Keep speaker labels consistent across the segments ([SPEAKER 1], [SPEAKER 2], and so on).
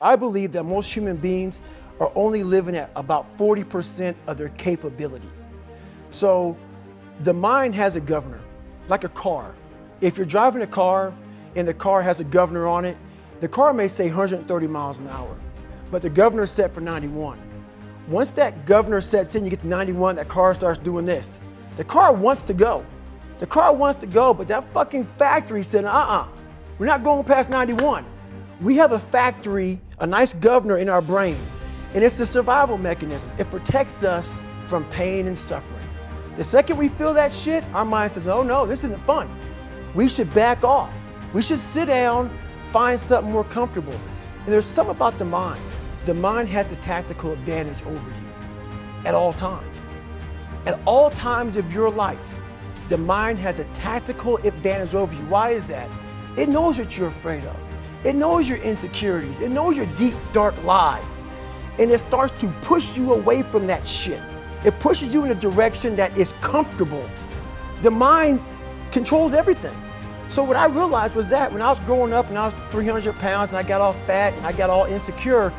[SPEAKER 1] I believe that most human beings are only living at about 40% of their capability. So the mind has a governor, like a car. If you're driving a car and the car has a governor on it, the car may say 130 miles an hour, but the governor is set for 91. Once that governor sets in, you get to 91, that car starts doing this. The car wants to go. The car wants to go, but that fucking factory said, we're not going past 91. We have a factory, a nice governor in our brain, and it's a survival mechanism. It protects us from pain and suffering. The second we feel that shit, our mind says, oh no, this isn't fun. We should back off. We should sit down, find something more comfortable. And there's something about the mind. The mind has the tactical advantage over you at all times. At all times of your life, the mind has a tactical advantage over you. Why is that? It knows what you're afraid of. It knows your insecurities. It knows your deep, dark lies. And it starts to push you away from that shit. It pushes you in a direction that is comfortable. The mind controls everything. So what I realized was that when I was growing up and I was 300 pounds and I got all fat and I got all insecure,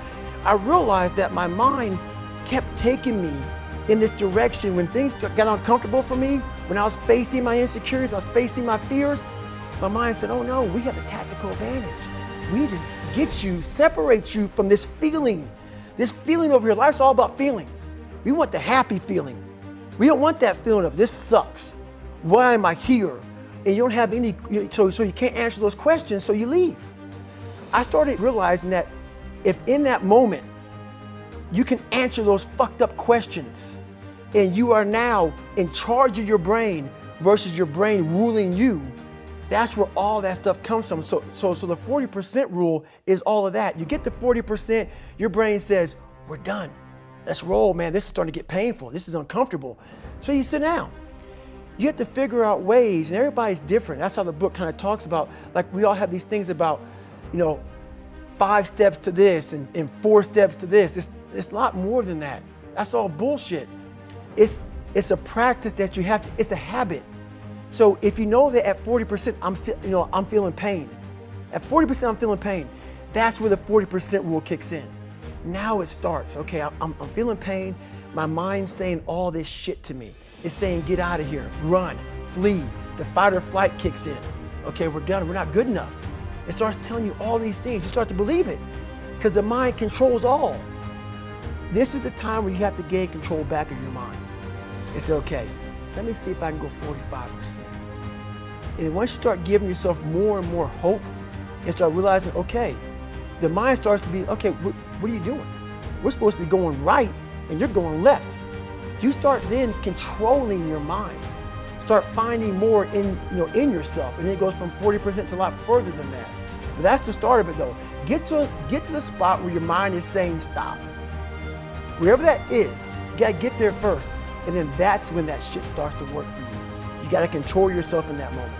[SPEAKER 1] I realized that my mind kept taking me in this direction. When things got uncomfortable for me, when I was facing my insecurities, I was facing my fears, my mind said, oh no, we have a tactical advantage. We need to get you, separate you from this feeling over here. Life's all about feelings. We want the happy feeling. We don't want that feeling of this sucks. Why am I here? And you don't have any, so you can't answer those questions, so you leave. I started realizing that if in that moment you can answer those fucked up questions and you are now in charge of your brain versus your brain ruling you, that's where all that stuff comes from. So the 40% rule is all of that. You get to 40%, your brain says, we're done. Let's roll, man. This is starting to get painful. This is uncomfortable. So you sit down. You have to figure out ways, and everybody's different. That's how the book kind of talks about, like we all have these things about, 5 steps to this and 4 steps to this. It's a lot more than that. That's all bullshit. It's a practice that you have to, it's a habit. So if you know that at 40%, I'm feeling pain. At 40%, I'm feeling pain. That's where the 40% rule kicks in. Now it starts. Okay, I'm feeling pain. My mind's saying all this shit to me. It's saying, get out of here, run, flee. The fight or flight kicks in. Okay, we're done, we're not good enough. It starts telling you all these things. You start to believe it because the mind controls all. This is the time where you have to gain control back of your mind. It's okay, let me see if I can go 45%. And once you start giving yourself more and more hope and start realizing, okay, the mind starts to be, okay, what are you doing? We're supposed to be going right and you're going left. You start then controlling your mind. Start finding more in yourself, and then it goes from 40% to a lot further than that. But that's the start of it though. Get to the spot where your mind is saying stop. Wherever that is, you gotta get there first, and then that's when that shit starts to work for you. You gotta control yourself in that moment.